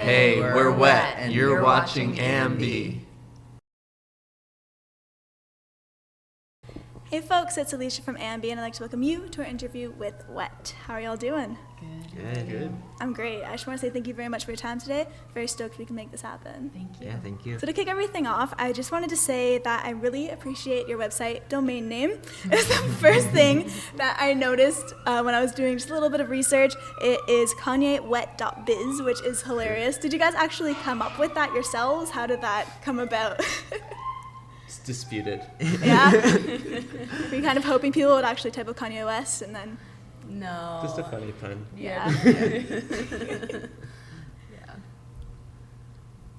Hey, we're wet, and you're watching AMBY. Hey folks, it's Alicia from AMBY, and I'd like to welcome you to our interview with Wet. How are y'all doing? Good. I'm great. I just want to say thank you very much for your time today. Very stoked we can make this happen. Thank you. Yeah, thank you. So to kick everything off, I just wanted to say that I really appreciate your website domain name. It's the first thing that I noticed when I was doing just a little bit of research. It is KanyeWet.biz, which is hilarious. Did you guys actually come up with that yourselves? How did that come about? It's disputed. Yeah? Were you kind of hoping people would actually type of Kanye West and then... No. Just a funny pun. Yeah. Yeah.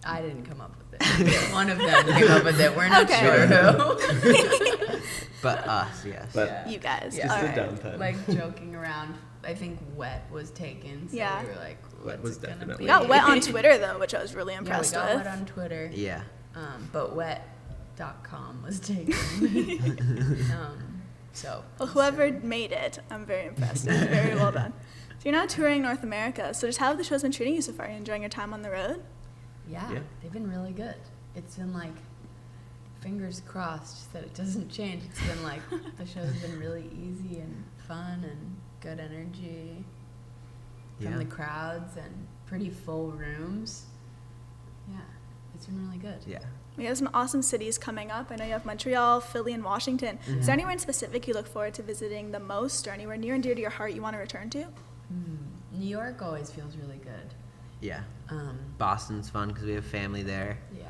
I didn't come up with it. One of them came up with it. We're not sure who. But us, yes. But You guys. just All a right. dumb pun. Like joking around. I think wet was taken. So Yeah. we were like, Wet what's was it gonna definitely be? We got Wet on Twitter, though, which I was really Yeah, we impressed got with. wet on Twitter. Yeah. But wet.com was taken. So. Well, whoever made it, I'm very impressed. It was very well done. So you're now touring North America. So just how have the shows been treating you so far? Are you enjoying your time on the road? Yeah, Yeah. they've been really good. It's been like, fingers crossed that it doesn't change. It's been like, the show's been really easy and fun and good energy from the crowds and pretty full rooms. Yeah, it's been really good. Yeah. We have some awesome cities coming up. I know you have Montreal, Philly, and Washington. Is there anywhere in specific you look forward to visiting the most, or anywhere near and dear to your heart you want to return to? New York always feels really good. Yeah. Um, Boston's fun because we have family there. yeah.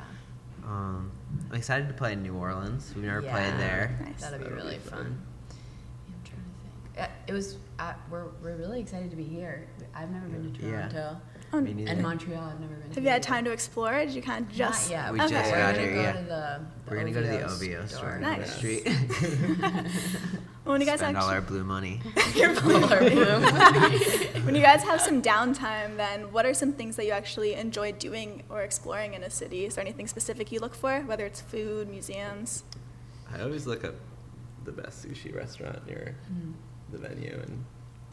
I'm excited to play in New Orleans. We've never played Yeah. there. Nice. That'll be really fun. Yeah, I'm trying to think. It was. We're really excited to be here. I've never been to Yeah. Toronto. Oh, Me neither. And Montreal, I've never been to. have you had either. time to explore? Or did you kind of just... Not yet. We Okay. just We're got gonna here, go yeah. to the We're going to go to the OVO OVO store Nice. on the street. Well, when you guys Spend all our actually... blue money. When you guys have some downtime, then what are some things that you actually enjoy doing or exploring in a city? Is there anything specific you look for, whether it's food, museums? I always look up the best sushi restaurant near the venue, and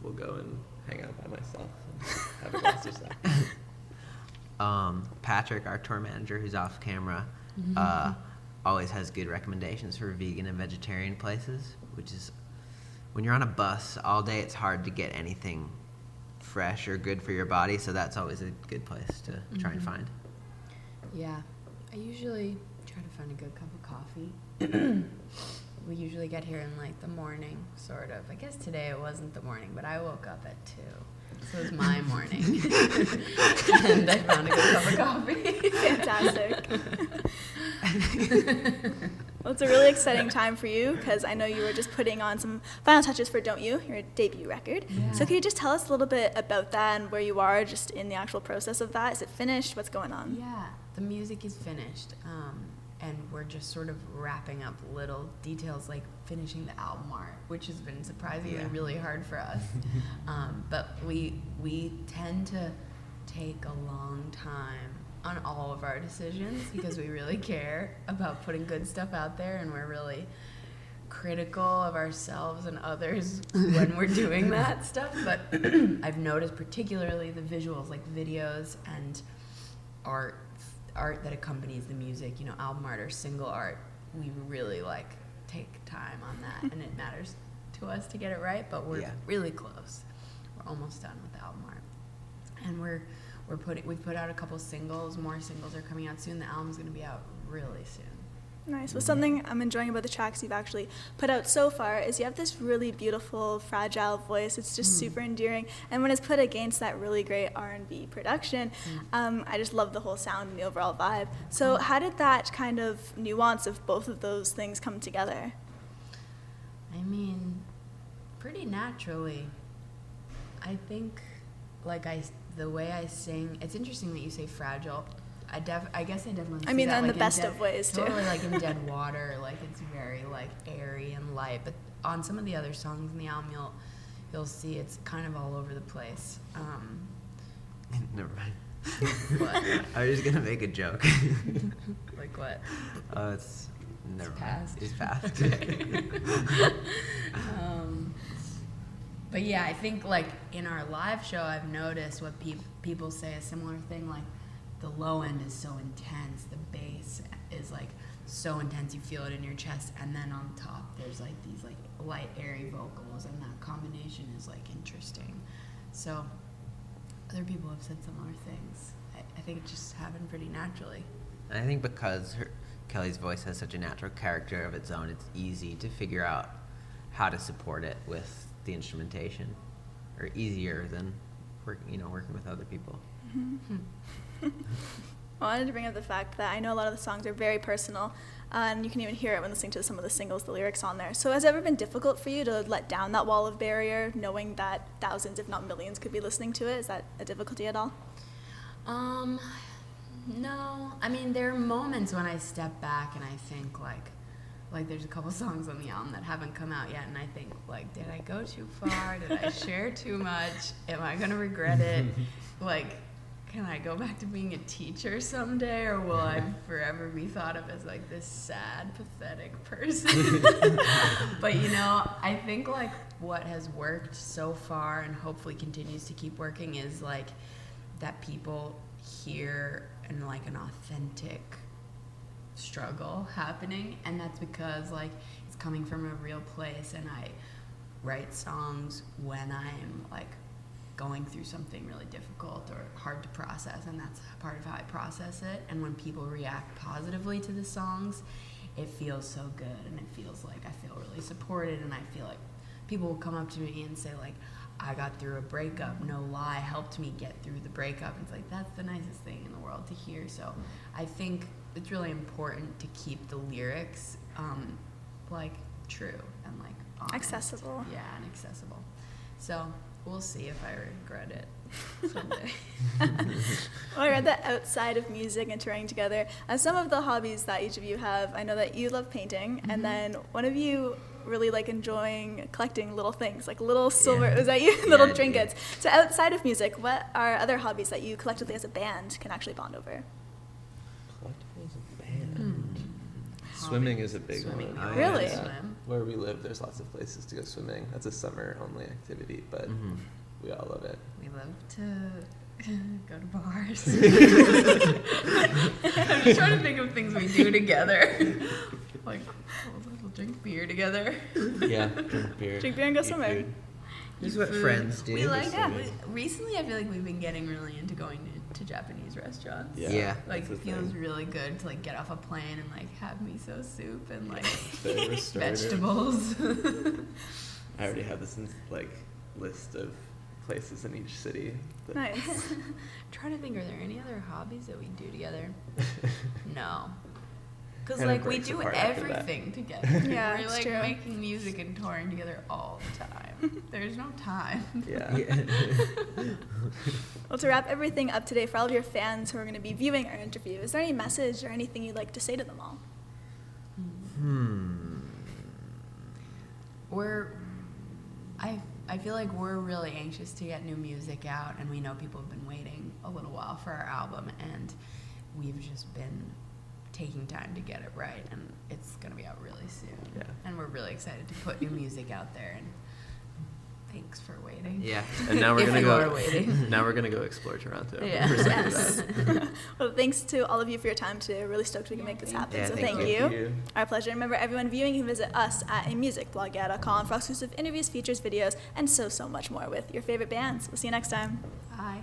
we'll go and hang out by myself and have a glass of sake. Patrick, our tour manager, who's off camera, always has good recommendations for vegan and vegetarian places, which is, when you're on a bus all day, it's hard to get anything fresh or good for your body, so that's always a good place to try and find. Yeah, I usually try to find a good cup of coffee. We usually get here in like the morning, sort of. I guess today it wasn't the morning, but I woke up at 2. So it was my morning. And I found a good cup of coffee. Fantastic. Well, it's a really exciting time for you because I know you were just putting on some final touches for Don't You, your debut record. Yeah. So can you just tell us a little bit about that and where you are just in the actual process of that? Is it finished? What's going on? Yeah, the music is finished. And we're just sort of wrapping up little details like finishing the album art, which has been surprisingly really hard for us. But we tend to take a long time on all of our decisions because we really care about putting good stuff out there, and we're really critical of ourselves and others when we're doing that stuff. But I've noticed particularly the visuals, like videos and art that accompanies the music, album art or single art, we really take time on that, and it matters to us to get it right, but we're really close. We're almost done with the album art, and we've put out a couple singles. More singles are coming out soon. The album's going to be out really soon. Nice. Well, something I'm enjoying about the tracks you've actually put out so far is you have this really beautiful, fragile voice. It's just super endearing. And when it's put against that really great R&B production, I just love the whole sound and the overall vibe. So how did that kind of nuance of both of those things come together? I mean, pretty naturally. I think, the way I sing, it's interesting that you say fragile. I guess I definitely see that, in the best of ways, too. Totally, in Dead Water, it's very, airy and light. But on some of the other songs in the album, you'll see it's kind of all over the place. Never mind. What? I was just going to make a joke. Like what? It's never mind. Past. It's past. But yeah, I think in our live show, I've noticed what people say a similar thing, the low end is so intense, the bass is like so intense, you feel it in your chest, and then on top there's like these like light airy vocals, and that combination is like interesting. So other people have said similar things. I think it just happened pretty naturally. And I think because Kelly's voice has such a natural character of its own, it's easy to figure out how to support it with the instrumentation, or easier than working with other people. Well, I wanted to bring up the fact that I know a lot of the songs are very personal, and you can even hear it when listening to some of the singles, the lyrics on there. So has it ever been difficult for you to let down that wall of barrier, knowing that thousands, if not millions, could be listening to it? Is that a difficulty at all? No. I mean, there are moments when I step back and I think like there's a couple songs on the album that haven't come out yet, and I think like, did I go too far? Did I share too much? Am I gonna regret it? Like, can I go back to being a teacher someday, or will I forever be thought of as like this sad, pathetic person? But I think like what has worked so far and hopefully continues to keep working is like that people hear and like an authentic struggle happening, and that's because like it's coming from a real place, and I write songs when I'm like going through something really difficult or hard to process, and that's part of how I process it. And when people react positively to the songs, it feels so good, and it feels like I feel really supported, and I feel like people will come up to me and say like, I got through a breakup, no lie, helped me get through the breakup. It's like, that's the nicest thing in the world to hear. So I think it's really important to keep the lyrics like true and like honest. Accessible. Yeah, and accessible. So we'll see if I regret it someday. Well, I read that outside of music and touring together, some of the hobbies that each of you have, I know that you love painting, and then one of you really like enjoying collecting little things, like little silver, was that you? Little trinkets. So outside of music, what are other hobbies that you collectively as a band can actually bond over? Collectively as a band. Swimming is a big Swimming. one. Really? Yeah. Swim. Where we live, there's lots of places to go swimming. That's a summer-only activity, but we all love it. We love to go to bars. I'm just trying to think of things we do together. Like, we'll drink beer together. Yeah, drink beer. Drink beer and go eat swimming. food. This is what friends do. We like Swimming. recently I feel like we've been getting really into going to Japanese restaurants. Yeah. Like, that's it the feels thing. really good to like get off a plane and like have miso soup and like Very restorative. vegetables. I already have this like list of places in each city. that- Nice. Trying to think, are there any other hobbies that we do together? No. Because Kind of like we breaks do apart after that. everything together. Yeah, We're it's like true. making music and touring together all the time. There's no time. Yeah. Well, to wrap everything up today, for all of your fans who are going to be viewing our interview, is there any message or anything you'd like to say to them all? I feel like we're really anxious to get new music out, and we know people have been waiting a little while for our album, and we've just been taking time to get it right, and it's going to be out really soon. Yeah. And we're really excited to put new music out there, and thanks for waiting. Yeah. And now we're If gonna you go. are waiting. Now we're gonna go explore Toronto. Yeah. For a second Yes. that. Well, thanks to all of you for your time today. Really stoked we can make this happen. Yeah, So thank thank you. you. Thank you. Our pleasure. Remember, everyone viewing can visit us at amusicblog.com for exclusive interviews, features, videos, and so much more with your favorite bands. We'll see you next time. Bye.